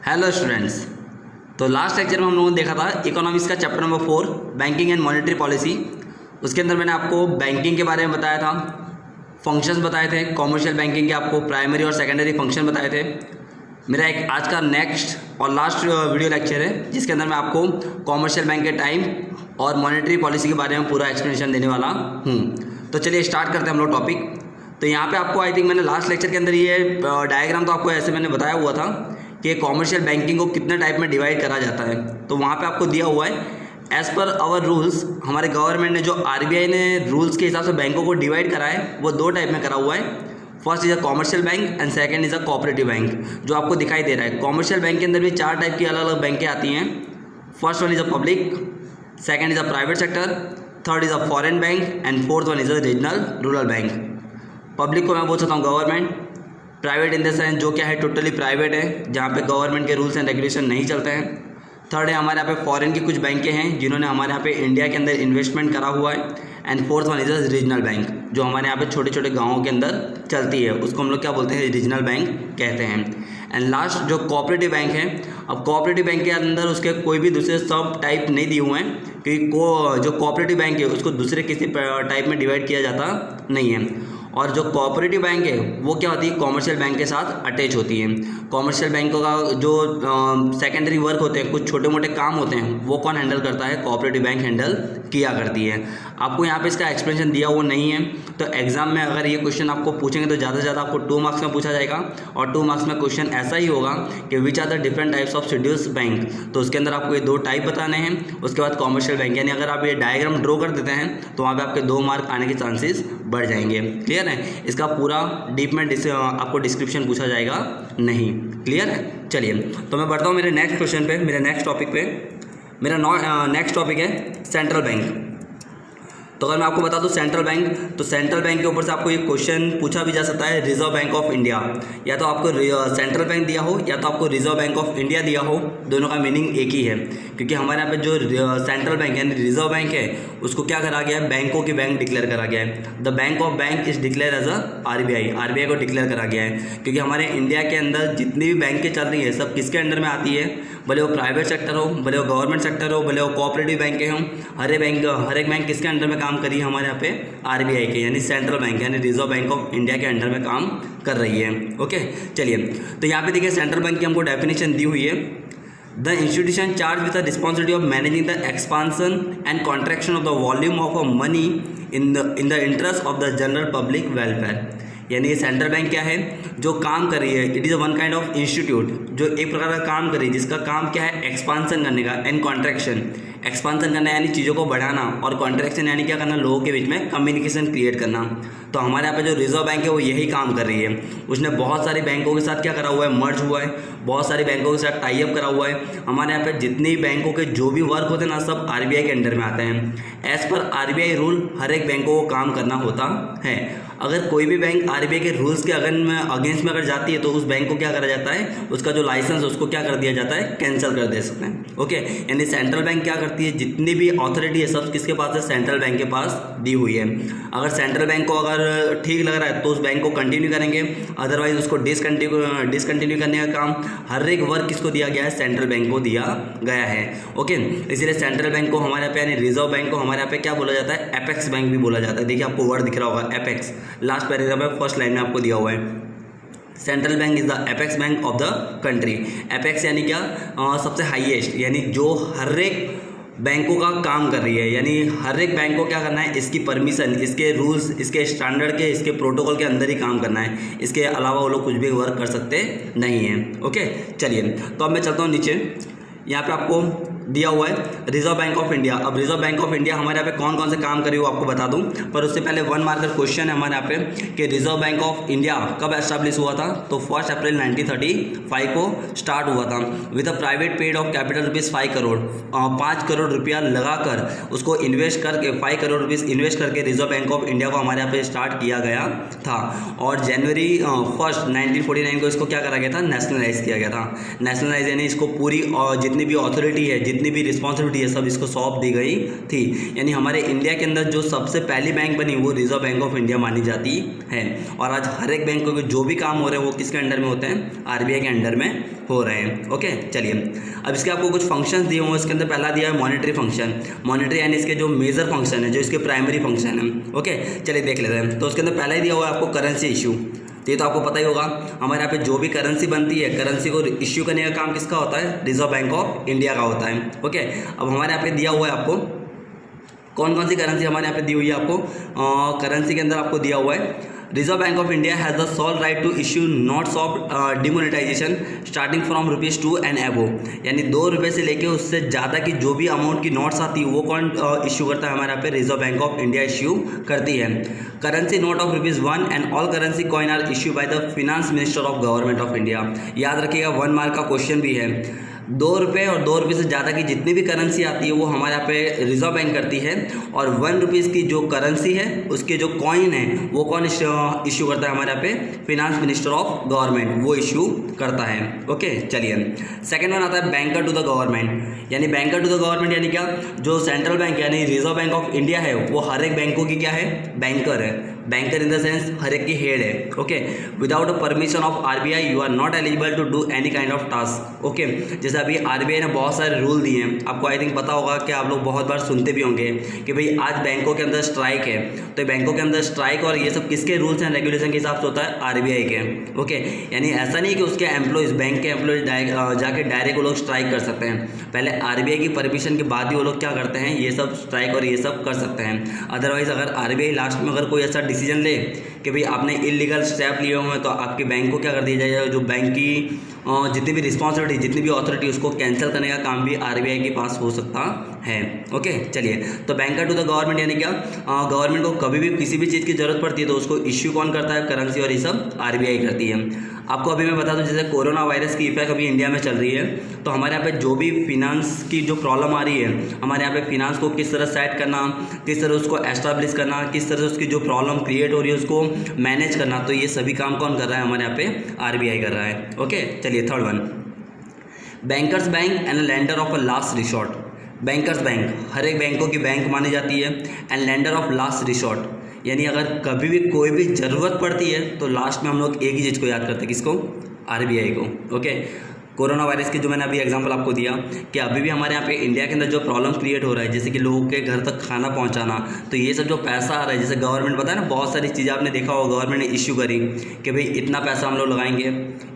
Hello students. तो last lecture में हम लोगों ने देखा था इकोनॉमिक्स का chapter number 4 banking and monetary policy. उसके अंदर मैंने आपको बैंकिंग के बारे में बताया था, फंक्शंस बताए थे, कॉमर्शियल बैंकिंग के आपको प्राइमरी और सेकेंडरी फंक्शन बताए थे। मेरा एक आज का नेक्स्ट और लास्ट वीडियो लेक्चर है जिसके अंदर मैं आपको कॉमर्शियल बैंक के टाइम और मॉनेटरी पॉलिसी के बारे में पूरा एक्सप्लेनेशन देने वाला हूँ। तो चलिए स्टार्ट करते हैं हम लोग टॉपिक। तो यहाँ पे आपको आई थिंक मैंने लास्ट लेक्चर के अंदर ये डायग्राम तो आपको ऐसे मैंने बताया हुआ था कि कॉमर्शियल बैंकिंग को कितने टाइप में डिवाइड करा जाता है। तो वहाँ पे आपको दिया हुआ है एज़ पर आवर रूल्स, हमारे गवर्नमेंट ने जो आरबीआई ने रूल्स के हिसाब से बैंकों को डिवाइड करा है वो दो टाइप में करा हुआ है। First is a commercial bank and second is a cooperative bank, जो आपको दिखाई दे रहा है। कॉमर्शियल बैंक के अंदर भी चार टाइप की अलग अलग बैंकें आती हैं। First one is a public, second is a private sector, third is a foreign bank and fourth one is a regional rural bank. Public को मैं बोल सकता हूँ government, private in the sense जो क्या है टोटली प्राइवेट है, जहाँ पे गवर्नमेंट के रूल्स एंड रेगुलेशन नहीं चलते हैं। थर्ड है हमारे यहाँ पे फॉरेन की कुछ बैंकें हैं जिन्होंने हमारे यहाँ पे इंडिया के अंदर इन्वेस्टमेंट करा हुआ है। And fourth one is regional bank, जो हमारे यहाँ पे छोटे छोटे गाँवों के अंदर चलती है, उसको हम लोग क्या बोलते हैं, रीजनल बैंक कहते हैं। एंड लास्ट जो कोऑपरेटिव बैंक है, अब कोऑपरेटिव बैंक के अंदर उसके कोई भी दूसरे सब टाइप नहीं दिए हुए हैं, क्योंकि जो कोऑपरेटिव बैंक है उसको दूसरे किसी टाइप में डिवाइड किया जाता नहीं है। और जो कोऑपरेटिव बैंक है वो क्या होती है, कॉमर्शियल बैंक के साथ अटैच होती है। कॉमर्शियल बैंकों का जो सेकेंडरी वर्क होते हैं, कुछ छोटे मोटे काम होते हैं, वो कौन हैंडल करता है, कोऑपरेटिव बैंक हैंडल किया करती है। आपको यहाँ पे इसका एक्सप्लेनेशन दिया हुआ नहीं है, तो एग्जाम में अगर ये क्वेश्चन आपको पूछेंगे तो ज़्यादा से ज़्यादा आपको 2 मार्क्स में पूछा जाएगा। और 2 मार्क्स में क्वेश्चन ऐसा ही होगा कि which are the different types of schedules bank, तो उसके अंदर आपको ये 2 टाइप बताने हैं। उसके बाद कॉमर्शियल बैंक, यानी अगर आप ये डायग्राम ड्रॉ कर देते हैं तो वहाँ पे आपके 2 मार्क आने के चांसेस बढ़ जाएंगे। क्लियर है? इसका पूरा डीप में आपको डिस्क्रिप्शन पूछा जाएगा नहीं। क्लियर है? चलिए तो मैं बढ़ता हूँ मेरे नेक्स्ट क्वेश्चन पे, मेरे नेक्स्ट टॉपिक पे। मेरा नेक्स्ट टॉपिक है सेंट्रल बैंक। तो अगर मैं आपको बता दूं सेंट्रल बैंक, तो सेंट्रल बैंक के ऊपर से आपको ये क्वेश्चन पूछा भी जा सकता है, रिजर्व बैंक ऑफ इंडिया। या तो आपको सेंट्रल बैंक दिया हो या तो आपको रिजर्व बैंक ऑफ इंडिया दिया हो, दोनों का मीनिंग एक ही है। क्योंकि हमारे यहाँ पे जो सेंट्रल बैंक यानी रिजर्व बैंक है उसको क्या करा गया है, बैंकों की बैंक डिक्लेयर करा गया है। The bank of bank is declare as a RBI को डिक्लेयर करा गया है। क्योंकि हमारे इंडिया के अंदर जितनी भी बैंकें चल रही है सब किसके अंडर में आती है, भले वो प्राइवेट सेक्टर हो, भले वो गवर्नमेंट सेक्टर हो, भले वो कोऑपरेटिव बैंकें हों, हर एक बैंक किसके अंडर में काम कर रही है, हमारे यहाँ पे आरबीआई के यानी सेंट्रल बैंक यानी रिजर्व बैंक ऑफ इंडिया के अंडर में काम कर रही है। ओके चलिए, तो यहाँ पे देखिए सेंट्रल बैंक की हमको डेफिनेशन दी हुई है। The institution charge with the responsibility of managing the expansion and contraction of the volume of a money in the interest of the general public welfare. यानी ये सेंट्रल बैंक क्या है, जो काम कर रही है, it is one kind of institute, जो एक प्रकार का काम कर रही है जिसका काम क्या है, एक्सपांसन करने का एंड कॉन्ट्रैक्शन। एक्सपांसन करना यानी चीज़ों को बढ़ाना, और कॉन्ट्रैक्शन यानी क्या करना, लोगों के बीच में कम्युनिकेशन क्रिएट करना। तो हमारे यहाँ पे जो रिजर्व बैंक है वो यही काम कर रही है। उसने बहुत सारी बैंकों के साथ क्या करा हुआ है, मर्ज हुआ है, बहुत सारी बैंकों के साथ टाई अप करा हुआ है। हमारे यहाँ पे जितने भी बैंकों के जो भी वर्क होते हैं ना, सब आरबीआई के अंडर में आते हैं। एज़ पर आरबीआई रूल हर एक बैंकों को काम करना होता है। अगर कोई भी बैंक आरबीआई के रूल्स के अगेंस्ट में अगर जाती है तो उस बैंक को क्या करा जाता है, उसका जो लाइसेंस उसको क्या कर दिया जाता है, कैंसिल कर दे सकते हैं। ओके, यानी सेंट्रल बैंक क्या करती है, जितनी भी अथॉरिटी है सब किसके पास है, सेंट्रल बैंक के पास दी हुई है। अगर सेंट्रल बैंक को अगर ठीक लग रहा है तो उस बैंक को कंटिन्यू करेंगे, अदरवाइज उसको डिसकंटिन्यू करने का काम, हर एक वर्क किसको दिया गया है, सेंट्रल बैंक को दिया गया है। ओके, इसीलिए सेंट्रल बैंक को हमारे यहाँ पे यानी रिजर्व बैंक को हमारे यहाँ पे क्या बोला जाता है, एपेक्स बैंक भी बोला जाता है। देखिए आपको वर्ड दिख रहा होगा एपेक्स, लास्ट पैराग्राफ में फर्स्ट लाइन में आपको दिया हुआ है, central bank is the apex bank of the country. Apex यानी क्या, सबसे हाईएस्ट, यानी जो हर एक बैंकों का काम कर रही है, यानी हर एक बैंक को क्या करना है, इसकी परमिशन, इसके रूल्स, इसके स्टैंडर्ड के, इसके प्रोटोकॉल के अंदर ही काम करना है। इसके अलावा वो लोग कुछ भी वर्क कर सकते नहीं हैं। ओके चलिए, तो अब मैं चलता हूँ नीचे। यहाँ पे आपको दिया हुआ है रिजर्व बैंक ऑफ इंडिया। अब रिजर्व बैंक ऑफ इंडिया हमारे यहाँ पे कौन कौन से काम करे वो आपको बता दूं, पर उससे पहले 1 मार्कर क्वेश्चन है हमारे यहाँ पे कि रिजर्व बैंक ऑफ इंडिया कब एस्टैब्लिश हुआ था, तो 1 अप्रैल 1935 को स्टार्ट हुआ था with a private paid of capital rupees 5 crore. 5 crore रुपया लगाकर उसको इन्वेस्ट करके 5 करोड़ रुपीज़ इन्वेस्ट करके रिजर्व बैंक ऑफ इंडिया को हमारे यहाँ पे स्टार्ट किया गया था। और जनवरी 1 1949 को इसको क्या करा गया था, नेशनलाइज किया गया था। नेशनलाइज यानी इसको पूरी जितनी भी अथॉरिटी है, जितनी भी रिस्पॉन्सिबिलिटी है, सब इसको सौंप दी गई थी। यानी हमारे इंडिया के अंदर जो सबसे पहली बैंक बनी वो रिजर्व बैंक ऑफ इंडिया मानी जाती है। और आज हर एक बैंक को जो भी काम हो रहे हैं वो किसके अंडर में होते हैं, आरबीआई के अंडर में हो रहे हैं। ओके चलिए, अब इसके आपको कुछ फंक्शंस दिए हुए हैं। इसके अंदर पहला दिया है मॉनेटरी फंक्शन। मॉनेटरी यानी इसके जो मेजर फंक्शन है, जो इसके प्राइमरी फंक्शन है। ओके चलिए देख लेते हैं। तो उसके अंदर पहला ही दिया हुआ है आपको करेंसी इशू। तो ये तो आपको पता ही होगा, हमारे यहाँ पे जो भी करेंसी बनती है, करेंसी को इश्यू करने का काम किसका होता है? रिजर्व बैंक ऑफ इंडिया का होता है। ओके, अब हमारे यहाँ पे दिया हुआ है आपको कौन कौन सी करेंसी हमारे यहाँ पे दी हुई है आपको। करेंसी के अंदर आपको दिया हुआ है reserve bank of India has the sole right to issue notes of demonetization starting from ₹2 and above. यानी ₹2 से लेके उससे ज़्यादा की जो भी अमाउंट की नोट्स आती है वो कौन इश्यू करता है? हमारे यहाँ पे reserve bank of India issue करती है। Currency note of ₹1 and all currency coin are issue by the finance minister of government of India. याद रखिएगा 1 मार्क का क्वेश्चन भी है। ₹2 और ₹2 से ज़्यादा की जितनी भी करेंसी आती है वो हमारे यहाँ पे रिजर्व बैंक करती है, और ₹1 की जो करेंसी है उसके जो कॉइन है वो कौन इश्यू करता है? हमारे यहाँ पे फिनांस मिनिस्टर ऑफ गवर्नमेंट, वो इश्यू करता है। ओके चलिए, सेकंड वन आता है बैंकर टू द गवर्नमेंट। यानी बैंकर टू द गवर्नमेंट यानी क्या? जो सेंट्रल बैंक यानी रिजर्व बैंक ऑफ इंडिया है वो हर एक बैंकों की क्या है? बैंकर है। बैंकर इन द सेंस हर एक की हेड है। Okay, without permission of RBI you are not eligible to do any kind of task. Okay, जैसे अभी RBI ने बहुत सारे रूल दिए हैं, आपको आई थिंक पता होगा कि आप लोग बहुत बार सुनते भी होंगे कि भाई आज बैंकों के अंदर स्ट्राइक है, तो बैंकों के अंदर स्ट्राइक और ये सब किसके रूल्स एंड रेगुलेशन के हिसाब से होता है? RBI के। ओके, यानी ऐसा नहीं कि उसके एम्प्लॉयज़, बैंक के एम्प्लॉयज़ जाके डायरेक्ट वो लोग स्ट्राइक कर सकते हैं। पहले RBI की परमिशन के बाद ही वो लोग क्या करते हैं? ये सब स्ट्राइक और ये सब कर सकते हैं। अदरवाइज़ अगर RBI लास्ट में अगर कोई ऐसा डिसीजन ले कि भाई आपने इलीगल स्टेप लिए हुए हैं तो आपके बैंक को क्या कर दिया जाएगा? जो बैंक की जितनी भी रिस्पॉन्सिबिलिटी, जितनी भी अथॉरिटी, उसको कैंसिल करने का काम भी RBI के पास हो सकता है। ओके चलिए, तो बैंकर टू द गवर्नमेंट यानी क्या? गवर्नमेंट को कभी भी किसी भी चीज़ की जरूरत पड़ती है तो उसको इश्यू कौन करता है? करेंसी, और ये सब RBI करती है। आपको अभी मैं बता दूं, जैसे कोरोना वायरस की इफेक्ट अभी इंडिया में चल रही है, तो हमारे यहाँ पे जो भी फिनांस की जो प्रॉब्लम आ रही है, हमारे यहाँ पे फिनांस को किस तरह सेट करना, किस तरह उसको एस्टैब्लिश करना, किस तरह उसकी जो प्रॉब्लम क्रिएट हो रही है उसको मैनेज करना, तो ये सभी काम कौन कर रहा है? हमारे यहाँ पे RBI कर रहा है। ओके चलिए, third one, bankers bank and lender of a last resort. Bankers bank हर एक बैंकों की बैंक मानी जाती है, and lender of last resort यानी अगर कभी भी कोई भी ज़रूरत पड़ती है तो लास्ट में हम लोग एक ही चीज़ को याद करते हैं, किसको? RBI को। ओके, कोरोना वायरस की जो मैंने अभी एग्जांपल आपको दिया कि अभी भी हमारे यहाँ पे इंडिया के अंदर जो प्रॉब्लम क्रिएट हो रहा है, जैसे कि लोगों के घर तक खाना पहुँचाना, तो ये सब जो पैसा आ रहा है, जैसे गवर्नमेंट पता है ना, बहुत सारी चीज़ें आपने देखा होगा गवर्नमेंट ने इश्यू करी कि भाई इतना पैसा हम लोग लगाएंगे,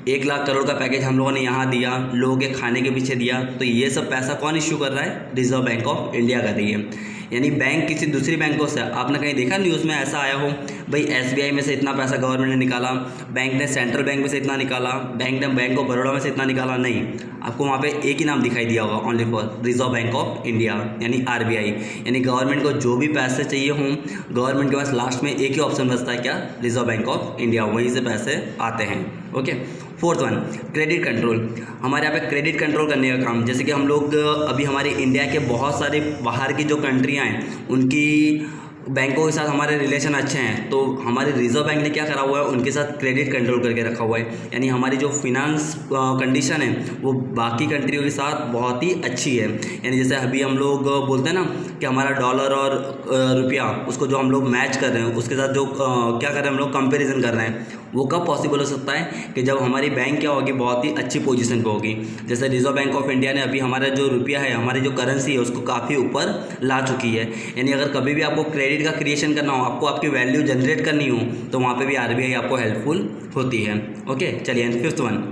1 लाख करोड़ का पैकेज हम लोगों ने यहाँ दिया, लोगों के खाने के पीछे दिया, तो ये सब पैसा कौन इश्यू कर रहा है? रिजर्व बैंक ऑफ इंडिया कर रही है। यानी बैंक किसी दूसरी बैंकों से, आपने कहीं देखा न्यूज़ में ऐसा आया हो भाई SBI में से इतना पैसा गवर्नमेंट ने निकाला, बैंक ने सेंट्रल बैंक में से इतना निकाला, बैंक ने बैंक ऑफ बड़ौदा में से इतना निकाला? नहीं, आपको वहाँ पे एक ही नाम दिखाई दिया होगा, only for reserve bank of India यानी RBI। यानी गवर्नमेंट को जो भी पैसे चाहिए हों, गवर्नमेंट के पास लास्ट में एक ही ऑप्शन बचता है, क्या? रिजर्व बैंक ऑफ इंडिया, वहीं से पैसे आते हैं। Okay, fourth one, credit control. हमारे यहाँ पे क्रेडिट कंट्रोल करने का काम, जैसे कि हम लोग अभी हमारे इंडिया के बहुत सारे बाहर की जो कंट्रियाँ हैं उनकी बैंकों के साथ हमारे रिलेशन अच्छे हैं, तो हमारे रिजर्व बैंक ने क्या करा हुआ है? उनके साथ क्रेडिट कंट्रोल करके रखा हुआ है। यानी हमारी जो फिनांस कंडीशन है वो बाकी कंट्रियों के साथ बहुत ही अच्छी है। यानी जैसे अभी हम लोग बोलते हैं ना कि हमारा डॉलर और रुपया, उसको जो हम लोग मैच कर रहे हैं, उसके साथ जो क्या कर रहे हैं हम लोग, कंपेरिजन कर रहे हैं, वो कब पॉसिबल हो सकता है? कि जब हमारी बैंक क्या होगी? बहुत ही अच्छी पोजीशन पे होगी। जैसे रिजर्व बैंक ऑफ इंडिया ने अभी हमारा जो रुपया है, हमारी जो करेंसी है, उसको काफ़ी ऊपर ला चुकी है। यानी अगर कभी भी आपको क्रेडिट का क्रिएशन करना हो, आपको आपकी वैल्यू जनरेट करनी हो, तो वहाँ पे भी RBI आपको हेल्पफुल होती है। ओके चलिए, fifth one,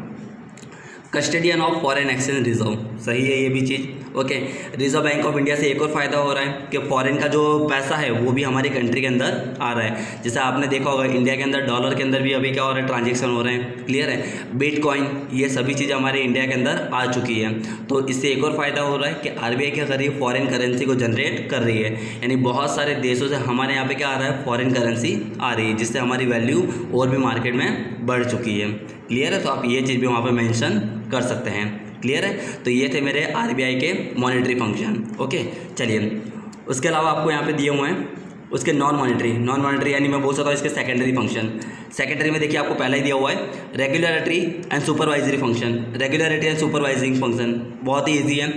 custodian of foreign exchange reserve. सही है ये भी चीज़। Okay, reserve bank of India से एक और फ़ायदा हो रहा है कि फॉरेन का जो पैसा है वो भी हमारी कंट्री के अंदर आ रहा है। जैसे आपने देखा होगा इंडिया के अंदर डॉलर के अंदर भी अभी क्या हो रहा है? ट्रांजेक्शन हो रहे हैं। क्लियर है? बिटकॉइन, ये सभी चीज़ें हमारे इंडिया के अंदर आ चुकी है। तो इससे एक और फ़ायदा हो रहा है कि RBI क्या कर रही है? फॉरेन करेंसी को जनरेट कर रही है। यानी बहुत सारे देशों से हमारे यहाँ पर क्या आ रहा है? फॉरेन करेंसी आ रही है, जिससे हमारी वैल्यू और भी मार्केट में बढ़ चुकी है। क्लियर है? तो आप ये चीज़ भी वहाँ पर मेंशन कर सकते हैं। क्लियर है? तो ये थे मेरे RBI के मॉनेटरी फंक्शन। ओके चलिए, उसके अलावा आपको यहाँ पे दिए हुए हैं उसके नॉन मॉनेटरी यानी मैं बोल सकता हूँ इसके सेकेंडरी फंक्शन। सेकेंडरी में देखिए आपको पहला ही दिया हुआ है regulatory and supervisory function. Regulatory and supervising function बहुत ही ईजी है।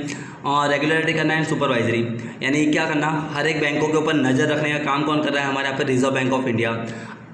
और रेगुलेटरी करना एंड सुपरवाइजरी यानी क्या करना? हर एक बैंकों के ऊपर नज़र रखने का काम कौन कर रहा है? हमारे यहाँ पे रिजर्व बैंक ऑफ इंडिया।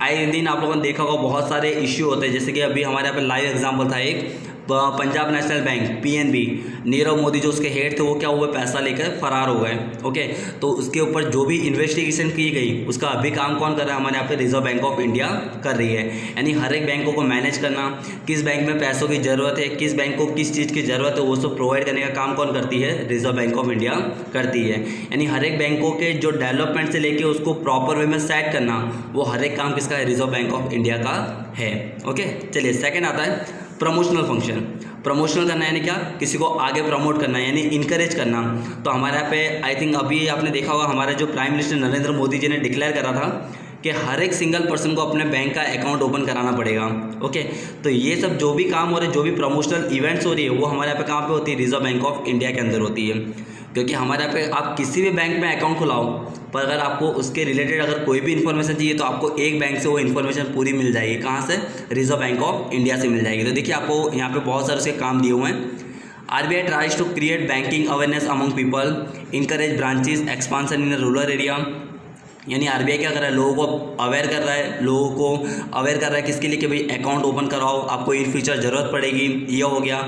आए दिन आप लोगों ने देखा होगा बहुत सारे इश्यू होते हैं, जैसे कि अभी हमारे यहाँ पे लाइव एग्जाम्पल था एक Punjab national bank PNB, Nirav Modi जो उसके हेड थे वो क्या हुए, पैसा लेकर फरार हो गए। ओके, तो उसके ऊपर जो भी इन्वेस्टिगेशन की गई उसका अभी काम कौन कर रहा है, हमारे यहाँ पे रिजर्व बैंक ऑफ इंडिया कर रही है। यानी हर एक बैंकों को मैनेज करना, किस बैंक में पैसों की ज़रूरत है, किस बैंक को किस चीज़ की ज़रूरत है, वो सब प्रोवाइड करने का काम कौन करती है, रिजर्व बैंक ऑफ इंडिया करती है। यानी हर एक बैंकों के जो डेवलपमेंट से लेके उसको प्रॉपर वे में सेट करना, वो हर एक काम किसका है, रिजर्व बैंक ऑफ इंडिया का है। ओके, चलिए सेकंड आता है प्रमोशनल फंक्शन। प्रमोशनल करना यानी क्या, किसी को आगे प्रमोट करना यानी इनकरेज करना। तो हमारे यहाँ पे आई थिंक अभी आपने देखा होगा हमारे जो प्राइम मिनिस्टर नरेंद्र मोदी जी ने डिक्लेयर करा था कि हर एक सिंगल पर्सन को अपने बैंक का अकाउंट ओपन कराना पड़ेगा। ओके, तो ये सब जो भी काम हो रहे हैं, जो भी प्रमोशनल इवेंट्स हो रही है, वो हमारे यहाँ पे कहाँ पे होती है, रिजर्व बैंक ऑफ इंडिया के अंदर होती है। क्योंकि हमारे यहाँ पे आप किसी भी बैंक में अकाउंट खुलाओ, पर अगर आपको उसके रिलेटेड अगर कोई भी इन्फॉर्मेशन चाहिए तो आपको एक बैंक से वो इन्फॉर्मेशन पूरी मिल जाएगी। कहाँ से, रिजर्व बैंक ऑफ इंडिया से मिल जाएगी। तो देखिए आपको यहाँ पे बहुत सारे उसके काम दिए हुए हैं। RBI tries to create banking awareness among people, encourage branches expansion in a rural area। यानी RBI क्या कर रहा है, लोगों को अवेयर कर रहा है, लोगों को अवेयर कर रहा है किसके लिए, कि भाई अकाउंट ओपन कराओ, आपको इन फ्यूचर ज़रूरत पड़ेगी, ये हो गया।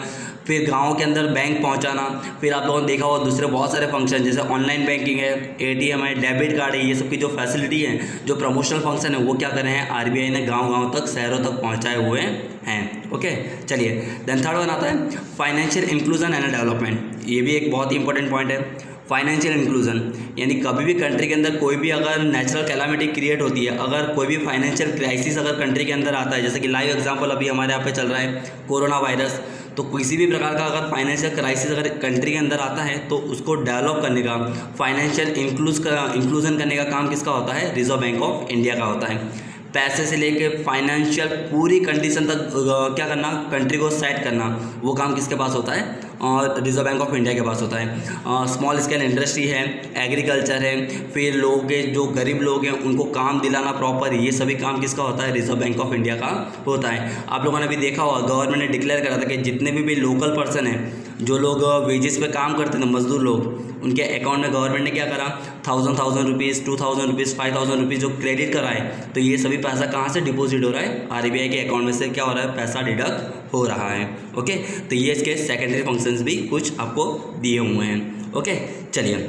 फिर गाँव के अंदर बैंक पहुंचाना, फिर आप लोगों ने देखा होगा दूसरे बहुत सारे फंक्शन जैसे ऑनलाइन बैंकिंग है, ATM है, डेबिट कार्ड है, ये सब की जो फैसिलिटी है, जो प्रमोशनल फंक्शन है, वो क्या कर रहे हैं, RBI ने गाँव तक, शहरों तक पहुँचाए हुए हैं। ओके, चलिए देन थर्ड वन आता है फाइनेंशियल इंक्लूजन एंड डेवलपमेंट। ये भी एक बहुत ही इंपॉर्टेंट पॉइंट है। फाइनेंशियल इंक्लूजन यानी कभी भी कंट्री के अंदर कोई भी अगर नेचुरल कैलामिटी क्रिएट होती है, अगर कोई भी फाइनेंशियल क्राइसिस अगर कंट्री के अंदर आता है, जैसे कि लाइव एग्जांपल अभी हमारे यहाँ पे चल रहा है कोरोना वायरस, तो किसी भी प्रकार का अगर फाइनेंशियल क्राइसिस अगर कंट्री के अंदर आता है तो उसको डेवलप करने का, फाइनेंशियल इंक्लूजन करने का काम किसका होता है, रिजर्व बैंक ऑफ इंडिया का होता है। पैसे से लेके फाइनेंशियल पूरी कंडीशन तक क्या करना, कंट्री को सेट करना, वो काम किसके पास होता है, और रिजर्व बैंक ऑफ इंडिया के पास होता है। स्मॉल स्केल इंडस्ट्री है, एग्रीकल्चर है, फिर लोगों के जो गरीब लोग हैं उनको काम दिलाना प्रॉपर, ये सभी काम किसका होता है, रिजर्व बैंक ऑफ इंडिया का होता है। आप लोगों ने भी देखा होगा गवर्नमेंट ने डिक्लेयर करा था कि जितने भी लोकल पर्सन हैं, जो लोग वेजेस पे काम करते थे, मजदूर लोग, उनके अकाउंट में गवर्नमेंट ने क्या करा, 1000 रुपीज़, 2000 रुपीज़, 5000 रुपीज़ जो क्रेडिट कराए, तो ये सभी पैसा कहाँ से डिपॉजिट हो रहा है, RBI के अकाउंट में से क्या हो रहा है, पैसा डिडक्ट हो रहा है। ओके, तो ये इसके सेकेंडरी फंक्शंस भी कुछ आपको दिए हुए हैं। ओके, चलिए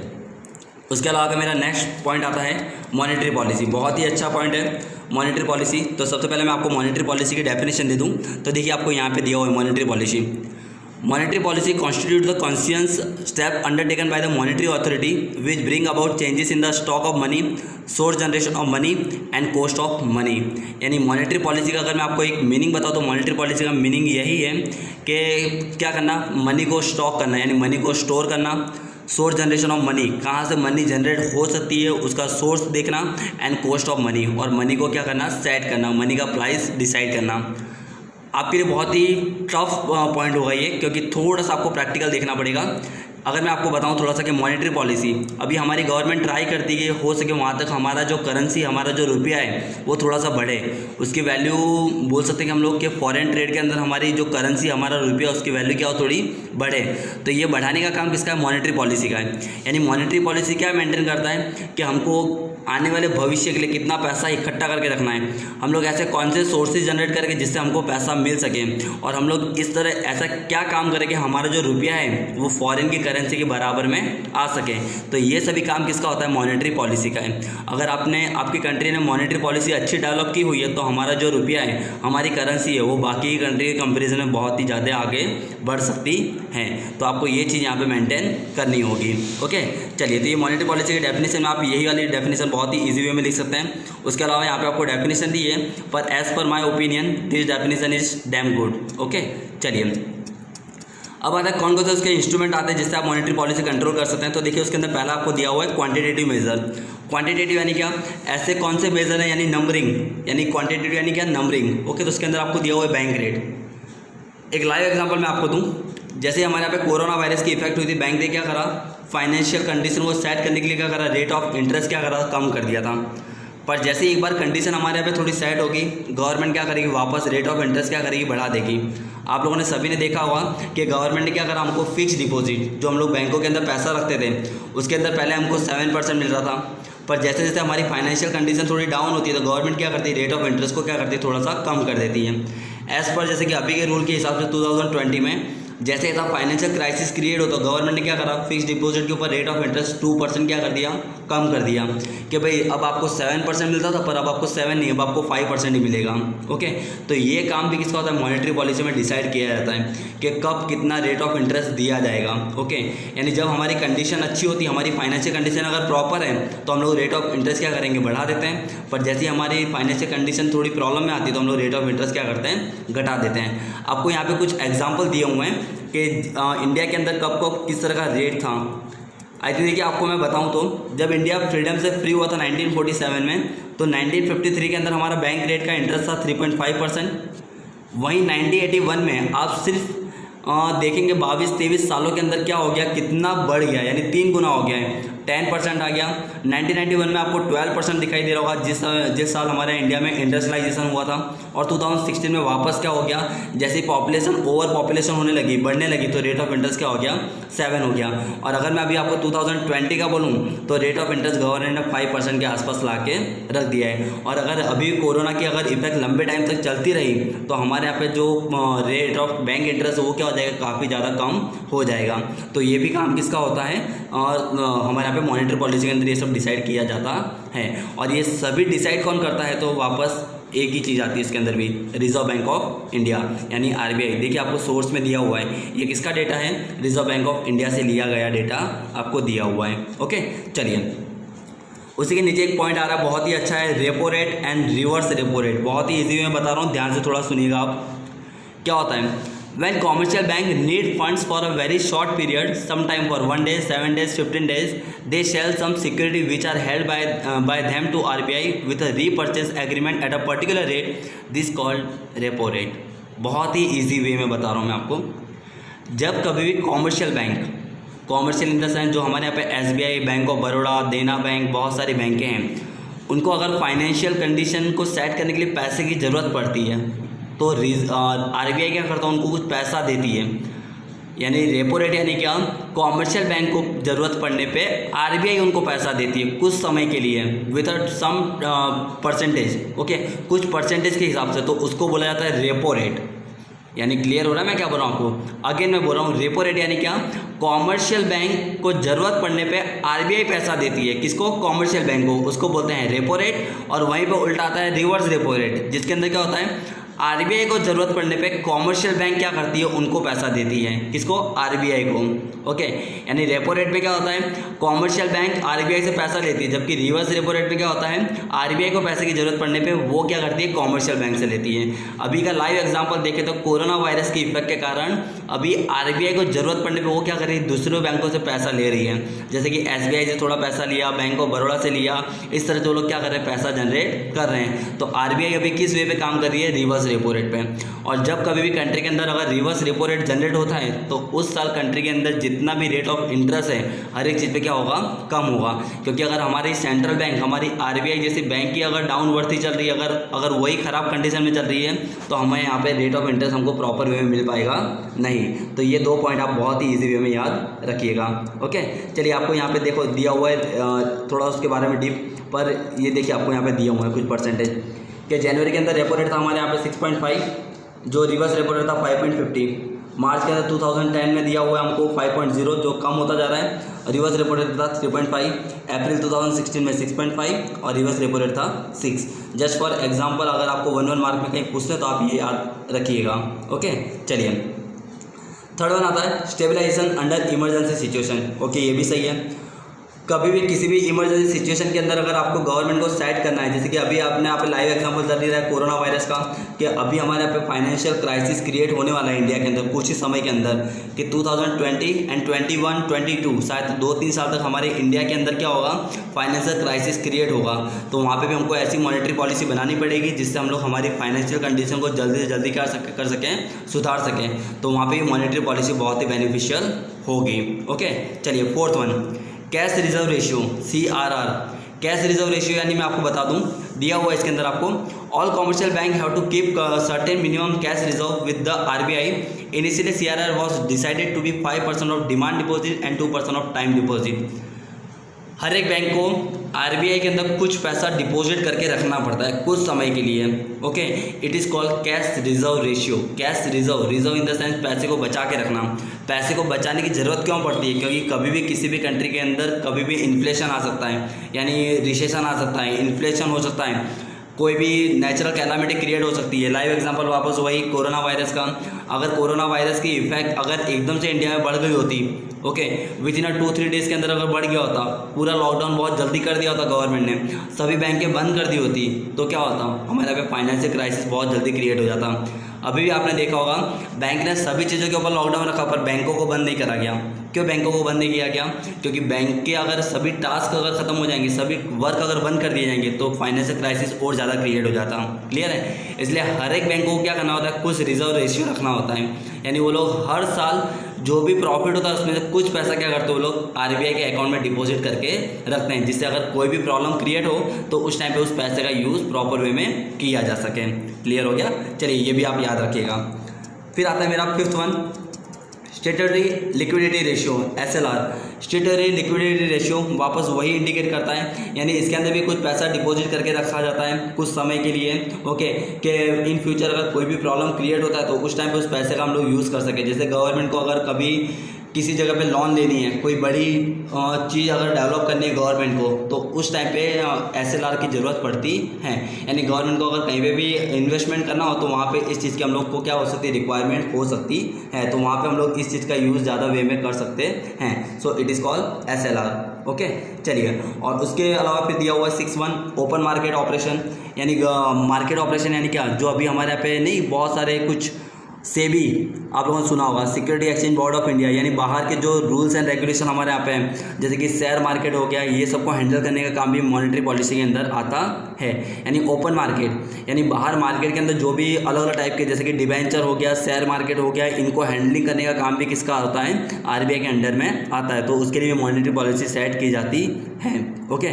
उसके अलावा मेरा नेक्स्ट पॉइंट आता है मॉनेटरी पॉलिसी। बहुत ही अच्छा पॉइंट है मॉनेटरी पॉलिसी। तो सबसे पहले मैं आपको मॉनेटरी पॉलिसी की डेफिनेशन दे दूँ। तो देखिए आपको यहाँ पे दिया हुआ है monetary policy. Monetary policy constitutes the conscious step undertaken by the monetary authority which bring about changes in the stock of money, source generation of money and cost of money। यानी मॉनेटरी पॉलिसी का अगर मैं आपको एक meaning बताऊँ तो monetary policy का meaning यही है कि क्या करना, मनी को स्टॉक करना, यानी मनी को स्टोर करना, सोर्स जनरेशन ऑफ मनी, कहाँ से मनी जनरेट हो सकती है उसका सोर्स देखना, एंड कॉस्ट ऑफ मनी, और मनी को क्या करना, सेट करना, मनी का प्राइस डिसाइड करना। आपके लिए बहुत ही टफ पॉइंट होगा ये, क्योंकि थोड़ा सा आपको प्रैक्टिकल देखना पड़ेगा। अगर मैं आपको बताऊं थोड़ा सा कि मॉनेटरी पॉलिसी अभी हमारी गवर्नमेंट ट्राई करती है हो सके वहाँ तक हमारा जो करेंसी, हमारा जो रुपया है वो थोड़ा सा बढ़े, उसकी वैल्यू बोल सकते हैं कि हम लोग के फॉरेन ट्रेड के अंदर हमारी जो करेंसी, हमारा रुपया, उसकी वैल्यू क्या हो, थोड़ी बढ़े। तो ये बढ़ाने का काम किसका है, मॉनेटरी पॉलिसी का है। यानी मॉनेटरी पॉलिसी क्या मेंटेन करता है कि हमको आने वाले भविष्य के लिए कितना पैसा इकट्ठा करके रखना है, हम लोग ऐसे कौन से सोर्सेज जनरेट करके जिससे हमको पैसा मिल सके, और हम लोग इस तरह ऐसा क्या काम करें कि हमारा जो रुपया है वो फॉरेन की करेंसी के बराबर में आ सके। तो ये सभी काम किसका होता है, मॉनेटरी पॉलिसी का है। अगर आपकी कंट्री ने मॉनेटरी पॉलिसी अच्छी डेवलप की हुई है तो हमारा जो रुपया है, हमारी करेंसी है, वो बाकी कंट्री के कंपेरिजन में बहुत ही ज़्यादा आगे बढ़ सकती है। तो आपको ये चीज़ यहाँ पे मेंटेन करनी होगी। ओके, चलिए, तो ये मॉनेटरी पॉलिसी की डेफिनेशन में आप यही वाली डेफिनेशन बहुत ही ईजी वे में लिख सकते हैं। उसके अलावा यहाँ पे आपको डेफिनेशन दी है, पर as per my opinion this definition is damn good. Okay, चलिए अब आता है कौन कौन से उसके इंस्ट्रूमेंट आते हैं जिससे आप मॉनेटरी पॉलिसी कंट्रोल कर सकते हैं। तो देखिए उसके अंदर पहला आपको दिया हुआ है क्वांटिटेटिव मेजर। क्वांटिटेटिव यानी क्या, ऐसे कौन से मेजर हैं, यानी नंबरिंग, यानी क्वांटिटेटिव यानी क्या, नंबरिंग। ओके, तो उसके अंदर आपको दिया हुआ है बैंक रेट। एक लाइव एग्जांपल मैं आपको दूं, जैसे हमारे यहाँ पे कोरोना वायरस की इफेक्ट हुई थी, बैंक ने क्या करा, फाइनेंशियल कंडीशन को सेट करने के लिए क्या करा, रेट ऑफ इंटरेस्ट क्या करा, कम कर दिया था। पर जैसे एक बार कंडीशन हमारे यहाँ पे थोड़ी सेट होगी, गवर्नमेंट क्या करेगी, वापस रेट ऑफ इंटरेस्ट क्या करेगी, बढ़ा देगी। आप लोगों ने सभी ने देखा होगा कि गवर्नमेंट ने क्या करा, हमको फिक्स डिपॉजिट, जो हम लोग बैंकों के अंदर पैसा रखते थे, उसके अंदर पहले हमको 7% मिल रहा था, पर जैसे जैसे हमारी फाइनेंशियल कंडीशन थोड़ी डाउन होती है तो गवर्नमेंट क्या करती है, रेट ऑफ इंटरेस्ट को क्या करती है, थोड़ा सा कम कर देती है। एज़ पर जैसे कि अभी के रूल के हिसाब से 2020 में जैसे ऐसा फाइनेंशियल क्राइसिस क्रिएट होता है, गवर्नमेंट ने क्या करा, फिक्स डिपॉजिट के ऊपर रेट ऑफ इंटरेस्ट 2% क्या कर दिया, कम कर दिया कि भाई अब आपको 7% मिलता था, पर अब आपको 7 नहीं, अब आपको 5% ही मिलेगा। ओके, तो ये काम भी किसका होता है, मॉनेटरी पॉलिसी में डिसाइड किया जाता है कि कब कितना रेट ऑफ इंटरेस्ट दिया जाएगा। ओके, यानी जब हमारी कंडीशन अच्छी होती है, हमारी फाइनेंशियल कंडीशन अगर प्रॉपर है तो हम लोग रेट ऑफ इंटरेस्ट क्या करेंगे, बढ़ा देते हैं। पर जैसे हमारी फाइनेंशियल कंडीशन थोड़ी प्रॉब्लम में आती है तो हम लोग रेट ऑफ इंटरेस्ट क्या करते हैं, घटा देते हैं। आपको यहाँ पे कुछ एग्जाम्पल दिए हुए हैं कि इंडिया के अंदर कब कब किस तरह का रेट था। आई थिंक देखिए, आपको मैं बताऊं तो जब इंडिया फ्रीडम से फ्री हुआ था 1947 में, तो 1953 के अंदर हमारा बैंक रेट का इंटरेस्ट था 3.5%। वहीं 1981 में आप सिर्फ देखेंगे 22-23 सालों के अंदर क्या हो गया, कितना बढ़ गया, यानी 3 गुना हो गया है, 10% आ गया। 1991 में आपको 12% दिखाई दे रहा होगा, जिस साल हमारे इंडिया में इंडस्ट्रियलाइजेशन हुआ था। और 2016 में वापस क्या हो गया, जैसे पॉपुलेशन ओवर पॉपुलेशन होने लगी, बढ़ने लगी, तो रेट ऑफ इंटरेस्ट क्या हो गया, 7 हो गया। और अगर मैं अभी आपको 2020 का बोलूँ तो रेट ऑफ इंटरेस्ट गवर्नमेंट ने 5% के आसपास ला के रख दिया है। और अगर अभी कोरोना की अगर इफेक्ट लंबे टाइम तक चलती रही तो हमारे यहाँ पे जो रेट ऑफ बैंक इंटरेस्ट वो क्या हो जाएगा, काफ़ी ज़्यादा कम हो जाएगा। तो ये भी काम किसका होता है, और हमारे यहाँ पे मॉनेटरी पॉलिसी के अंदर ये सब डिसाइड किया जाता है। और ये सभी डिसाइड कौन करता है, तो वापस एक ही चीज़ आती है इसके अंदर भी, रिजर्व बैंक ऑफ इंडिया यानी RBI। देखिए आपको सोर्स में दिया हुआ है, ये किसका डेटा है, रिजर्व बैंक ऑफ इंडिया से लिया गया डेटा आपको दिया हुआ है। ओके, चलिए उसी के नीचे एक पॉइंट आ रहा है, बहुत ही अच्छा है, repo rate and reverse repo rate. बहुत ही ईजी में बता रहा हूँ, ध्यान से थोड़ा सुनिएगा आप। क्या होता है, when commercial bank need funds for a very short period, sometime for 1 day, 7 days, 15 days, they sell some security which are held by them to RBI with a repurchase agreement at a particular rate. This called repo rate. बहुत ही easy way में बता रहा हूँ मैं आपको। जब कभी भी commercial bank, commercial in the sense जो हमारे यहाँ पे SBI, बैंक ऑफ बड़ौदा, देना बैंक, बहुत सारी बैंकें हैं, उनको अगर फाइनेंशियल कंडीशन को सेट करने के लिए पैसे की ज़रूरत पड़ती है तो RBI क्या करता है, उनको कुछ पैसा देती है। यानी रेपो रेट यानी क्या, कॉमर्शियल बैंक को ज़रूरत पड़ने पे RBI उनको पैसा देती है कुछ समय के लिए विद सम परसेंटेज। ओके, कुछ परसेंटेज के हिसाब से, तो उसको बोला जाता है रेपो रेट। यानी क्लियर हो रहा है मैं क्या बोल रहा हूँ आपको। अगेन मैं बोल रहा हूँ, रेपो रेट यानी क्या, कॉमर्शियल बैंक को ज़रूरत पड़ने पे RBI पैसा देती है, किसको, कॉमर्शियल बैंक को, उसको बोलते हैं रेपो रेट। और वहीं पे उल्टा आता है रिवर्स रेपो रेट, जिसके अंदर क्या होता है, RBI को ज़रूरत पड़ने पे कॉमर्शियल बैंक क्या करती है, उनको पैसा देती है, किसको, RBI को। ओके, यानी रेपो रेट में क्या होता है, कॉमर्शियल बैंक RBI से पैसा लेती है, जबकि रिवर्स रेपो रेट में क्या होता है, RBI को पैसे की ज़रूरत पड़ने पे वो क्या करती है, कॉमर्शियल बैंक से लेती है। अभी का लाइव एग्जांपल देखें तो कोरोना वायरस के इफेक्ट के कारण अभी RBI को ज़रूरत पड़ने पर वो क्या कर रही है, दूसरे बैंकों से पैसा ले रही है। जैसे कि SBI से थोड़ा पैसा लिया, बैंक ऑफ बड़ौदा से लिया, इस तरह जो लोग क्या कर रहे हैं, पैसा जनरेट कर रहे हैं। तो RBI अभी किस वे पे काम कर रही है, रिवर्स रेपो रेट पे। और जब कभी भी कंट्री के अंदर अगर रिवर्स रेपो रेट जनरेट होता है तो उस साल कंट्री के अंदर जितना भी रेट ऑफ इंटरेस्ट है हर एक चीज़ पे क्या होगा, कम होगा। क्योंकि अगर हमारी सेंट्रल बैंक, हमारी RBI जैसी बैंक की अगर डाउनवर्ड ही चल रही है, अगर वही ख़राब कंडीशन में चल रही है तो हमें यहाँ पे रेट ऑफ इंटरेस्ट हमको प्रॉपर वे में मिल पाएगा नहीं। तो ये 2 पॉइंट आप बहुत ही ईजी वे में याद रखिएगा। ओके, चलिए आपको यहाँ पे देखो दिया हुआ है थोड़ा उसके बारे में डीप, पर ये देखिए आपको यहाँ पे दिया हुआ है कुछ परसेंटेज कि जनवरी के अंदर रेपो रेट था हमारे यहाँ पे 6.5, जो रिवर्स रेपो रेट था 5.50, मार्च के अंदर 2010 में दिया हुआ है हमको 5.0, जो कम होता जा रहा है। रिवर्स रेपो रेट था 3.5, अप्रैल 2016 में 6.5 और रिवर्स रेपो रेट था 6। जस्ट फॉर एग्जांपल अगर आपको 1 मार्क में कहीं पूछते तो आप ये याद रखिएगा। ओके, चलिए थर्ड वन आता है stabilization under emergency situation. Okay, ये भी सही है। कभी भी किसी भी इमरजेंसी सिचुएशन के अंदर अगर आपको गवर्नमेंट को सेट करना है, जैसे कि अभी आपने यहाँ पे लाइव एग्जांपल चल रहा है कोरोना वायरस का, कि अभी हमारे यहाँ पे फाइनेंशियल क्राइसिस क्रिएट होने वाला है इंडिया के अंदर कुछ ही समय के अंदर, कि 2020 एंड 21, 22 शायद 2-3 साल तक हमारे इंडिया के अंदर क्या होगा, फाइनेंशियल क्राइसिस क्रिएट होगा। तो वहाँ पर भी हमको ऐसी मॉनेटरी पॉलिसी बनानी पड़ेगी जिससे हम लोग हमारी फाइनेंशियल कंडीशन को जल्दी से जल्दी कर सकें, सुधार सकें। तो वहाँ पर भी मॉनेटरी पॉलिसी बहुत ही बेनिफिशियल होगी। ओके, चलिए fourth one, cash reserve ratio, CRR। Cash reserve ratio यानी मैं आपको बता दूं, दिया हुआ है इसके अंदर आपको, all commercial bank have to keep certain minimum cash reserve with the RBI। Initially CRR was decided to be 5% of demand deposit and 2% of time deposit. हर एक बैंक को आरबीआई के अंदर कुछ पैसा डिपॉजिट करके रखना पड़ता है कुछ समय के लिए। Okay, it is called cash reserve ratio. Cash reserve, reserve in the sense पैसे को बचा के रखना। पैसे को बचाने की ज़रूरत क्यों पड़ती है? क्योंकि कभी भी किसी भी कंट्री के अंदर कभी भी इन्फ्लेशन आ सकता है, यानी रिसेशन आ सकता है, इन्फ्लेशन हो सकता है, कोई भी नेचुरल कैलामिटी क्रिएट हो सकती है। लाइव एग्जांपल वापस वही कोरोना वायरस का। अगर कोरोना वायरस की इफेक्ट अगर एकदम से इंडिया में बढ़ गई होती, ओके, विद इन 2-3 डेज़ के अंदर अगर बढ़ गया होता, पूरा लॉकडाउन बहुत जल्दी कर दिया होता गवर्नमेंट ने, सभी बैंकें बंद कर दी होती, तो क्या होता? हमारे यहाँ पे फाइनेंशियल क्राइसिस बहुत जल्दी क्रिएट हो जाता। अभी भी आपने देखा होगा बैंक ने सभी चीज़ों के ऊपर लॉकडाउन रखा पर बैंकों को बंद नहीं करा गया। क्यों बैंकों को बंद नहीं किया गया? क्योंकि बैंक के अगर सभी टास्क अगर ख़त्म हो जाएंगे, सभी वर्क अगर बंद कर दिए जाएंगे तो फाइनेंशियल क्राइसिस और ज़्यादा क्रिएट हो जाता। क्लियर है? इसलिए हर एक बैंक को क्या करना होता है? कुछ रिजर्व रेशियो रखना होता है, यानी वो लोग हर साल जो भी प्रॉफिट होता है उसमें से कुछ पैसा क्या करते हैं वो लोग आरबीआई के अकाउंट में डिपॉजिट करके रखते हैं, जिससे अगर कोई भी प्रॉब्लम क्रिएट हो तो उस टाइम पे उस पैसे का यूज़ प्रॉपर वे में किया जा सके। क्लियर हो गया? चलिए ये भी आप याद रखिएगा। फिर आता है मेरा 5th one, स्टेटरी liquidity ratio, SLR। स्टेटरी liquidity ratio वापस वही इंडिकेट करता है, यानी इसके अंदर भी कुछ पैसा डिपॉजिट करके रखा जाता है कुछ समय के लिए। ओके, कि इन फ्यूचर अगर कोई भी प्रॉब्लम क्रिएट होता है तो उस टाइम पे उस पैसे का हम लोग यूज़ कर सकें। जैसे गवर्नमेंट को अगर कभी किसी जगह पे लोन लेनी है, कोई बड़ी चीज़ अगर डेवलप करनी है गवर्नमेंट को, तो उस टाइम पे SLR की ज़रूरत पड़ती है। यानी गवर्नमेंट को अगर कहीं पे भी इन्वेस्टमेंट करना हो तो वहाँ पे इस चीज़ की हम लोग को क्या हो सकती है? रिक्वायरमेंट हो सकती है, तो वहाँ पे हम लोग इस चीज़ का यूज़ ज़्यादा वे में कर सकते हैं। So it is called SLR। Okay, चलिए, और उसके अलावा फिर दिया हुआ है 6 वन, ओपन मार्केट ऑपरेशन। यानी मार्केट ऑपरेशन यानी क्या? जो अभी हमारे यहाँ पे नहीं बहुत सारे कुछ सेबी आप लोगों ने सुना होगा, security exchange board of India, यानी बाहर के जो रूल्स एंड रेगुलेशन हमारे यहाँ पे हैं, जैसे कि शेयर मार्केट हो गया, ये सबको हैंडल करने का काम भी मॉनेटरी पॉलिसी के अंदर आता है। यानी ओपन मार्केट यानी बाहर मार्केट के अंदर जो भी अलग अलग टाइप के, जैसे कि डिबेंचर हो गया, शेयर मार्केट हो गया, इनको हैंडलिंग करने का काम भी किसका होता है? आरबीआई के अंडर में आता है, तो उसके लिए मॉनेटरी पॉलिसी सेट की जाती है। ओके,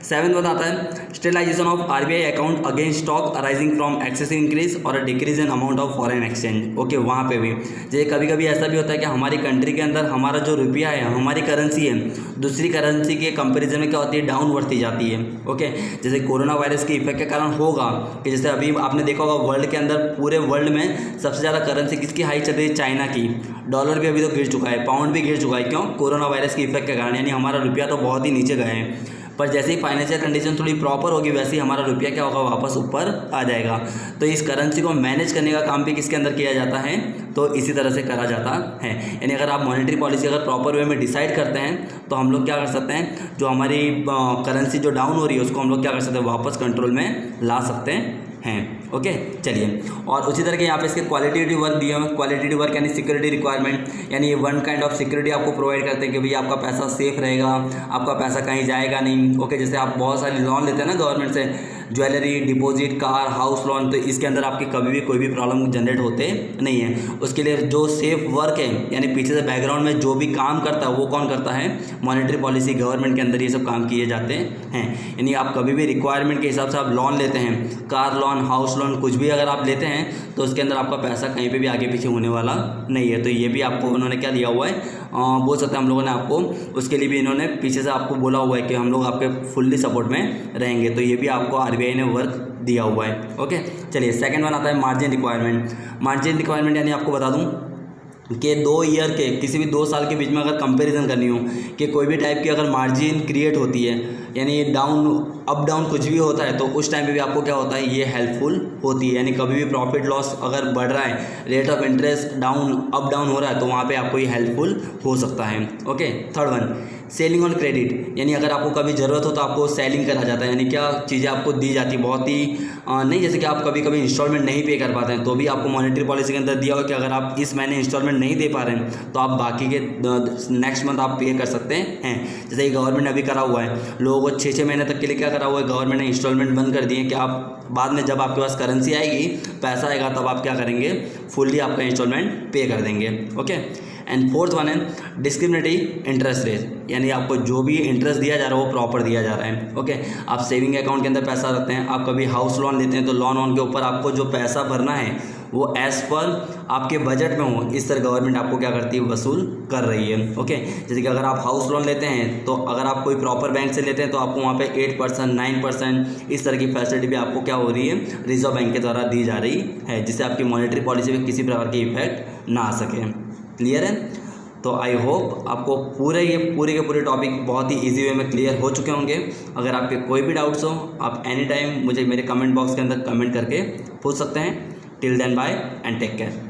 7 आता है stabilisation of RBI account against stock arising from excessive increase और decrease in amount of foreign exchange. Okay, वहाँ पे भी जैसे कभी कभी ऐसा भी होता है कि हमारी कंट्री के अंदर हमारा जो रुपया है, हमारी करेंसी है, दूसरी करेंसी के कंपैरिजन में क्या होती है? डाउन बढ़ती जाती है। ओके, जैसे कोरोना वायरस के इफेक्ट के कारण होगा कि जैसे अभी आपने देखा होगा वर्ल्ड के अंदर, पूरे वर्ल्ड में सबसे ज़्यादा करेंसी किसकी हाई चल रही है? चाइना की। डॉलर भी अभी तो गिर चुका है, पाउंड भी गिर चुका है। क्यों? कोरोना वायरस के इफेक्ट के कारण, यानी हमारा रुपया तो बहुत ही नीचे गए हैं। पर जैसे ही फाइनेंशियल कंडीशन थोड़ी प्रॉपर होगी वैसे ही हमारा रुपया क्या होगा? वापस ऊपर आ जाएगा। तो इस करेंसी को मैनेज करने का काम भी किसके अंदर किया जाता है? तो इसी तरह से करा जाता है। यानी अगर आप मॉनेटरी पॉलिसी अगर प्रॉपर वे में डिसाइड करते हैं तो हम लोग क्या कर सकते हैं? जो हमारी करेंसी जो डाउन हो रही है उसको हम लोग क्या कर सकते हैं? वापस कंट्रोल में ला सकते हैं। ओके, चलिए, और उसी तरह के यहाँ पे इसके क्वालिटेटिव वर्क दिए हुए। क्वालिटेटिव वर्क यानी सिक्योरिटी रिक्वायरमेंट, यानी ये वन काइंड ऑफ सिक्योरिटी आपको प्रोवाइड करते हैं कि भैया आपका पैसा सेफ रहेगा, आपका पैसा कहीं जाएगा नहीं। ओके, जैसे आप बहुत सारे लोन लेते हैं ना गवर्नमेंट से, jewellery, deposit, car, house loan, तो इसके अंदर आपके कभी भी कोई भी प्रॉब्लम जनरेट होते नहीं है। उसके लिए जो सेफ वर्क है, यानी पीछे से बैकग्राउंड में जो भी काम करता है वो कौन करता है? मॉनेटरी पॉलिसी, गवर्नमेंट के अंदर ये सब काम किए जाते हैं। यानी आप कभी भी रिक्वायरमेंट के हिसाब से आप लोन लेते हैं, कार लोन, हाउस लोन, कुछ भी अगर आप लेते हैं तो उसके अंदर आपका पैसा कहीं पे भी आगे पीछे होने वाला नहीं है। तो ये भी आपको उन्होंने क्या दिया हुआ है? बोल सकते हैं हम लोगों ने आपको, उसके लिए भी इन्होंने पीछे से आपको बोला हुआ है कि हम लोग आपके फुल्ली सपोर्ट में रहेंगे। तो ये भी आपको आरबीआई ने वर्क दिया हुआ है। ओके, चलिए, 2nd वन आता है मार्जिन रिक्वायरमेंट। मार्जिन रिक्वायरमेंट यानी आपको बता दूँ कि 2 ईयर के, किसी भी 2 साल के बीच में अगर कंपैरिजन करनी हो कि कोई भी टाइप की अगर मार्जिन क्रिएट होती है, यानी डाउन अप डाउन कुछ भी होता है, तो उस टाइम पे भी आपको क्या होता है? ये हेल्पफुल होती है। यानी कभी भी प्रॉफिट लॉस अगर बढ़ रहा है, rate of interest down up down हो रहा है, तो वहाँ पे आपको ये हेल्पफुल हो सकता है। Okay, 3rd one selling on credit, यानी अगर आपको कभी ज़रूरत हो तो आपको सेलिंग करा जाता है। यानी क्या चीज़ें आपको दी जाती है बहुत ही नहीं, जैसे कि आप कभी कभी इंस्टॉलमेंट नहीं पे कर पाते हैं तो भी आपको मॉनेटरी पॉलिसी के अंदर दिया हुआ कि अगर आप इस महीने इंस्टॉलमेंट नहीं दे पा रहे हैं तो आप बाकी के नेक्स्ट मंथ आप पे कर सकते हैं। जैसे कि गवर्नमेंट ने अभी करा हुआ है, लोगों को 6-6 महीने तक के लिए क्या करा हुआ है? गवर्नमेंट ने इंस्टॉलमेंट बंद कर दिए कि आप बाद में जब आपके पास करेंसी आएगी, पैसा आएगा, तब आप क्या करेंगे? फुल्ली आपका इंस्टॉलमेंट पे कर देंगे। ओके, एंड 4th वन है डिस्क्रिमिनेटरी इंटरेस्ट रेट, यानी आपको जो भी इंटरेस्ट दिया जा रहा है वो प्रॉपर दिया जा रहा है। ओके, आप सेविंग अकाउंट के अंदर पैसा रखते हैं, आप कभी हाउस लोन लेते हैं तो लोन के ऊपर आपको जो पैसा भरना है वो एज़ पर आपके बजट में हो, इस तरह गवर्नमेंट आपको क्या करती है, वसूल कर रही है। ओके, जैसे कि अगर आप हाउस लोन लेते हैं तो अगर आप कोई प्रॉपर बैंक से लेते हैं तो आपको वहाँ पे 8%, 9% इस तरह की फैसिलिटी भी आपको क्या हो रही है, रिजर्व बैंक के द्वारा दी जा रही है, जिससे आपकी मॉनेटरी पॉलिसी में किसी प्रकार की इफेक्ट ना आ सके। क्लियर है? तो आई होप आपको पूरे के पूरे टॉपिक बहुत ही इजी वे में क्लियर हो चुके होंगे। अगर आपके कोई भी डाउट्स हो आप एनी टाइम मुझे मेरे कमेंट बॉक्स के अंदर कमेंट करके पूछ सकते हैं। Till then bye and take care.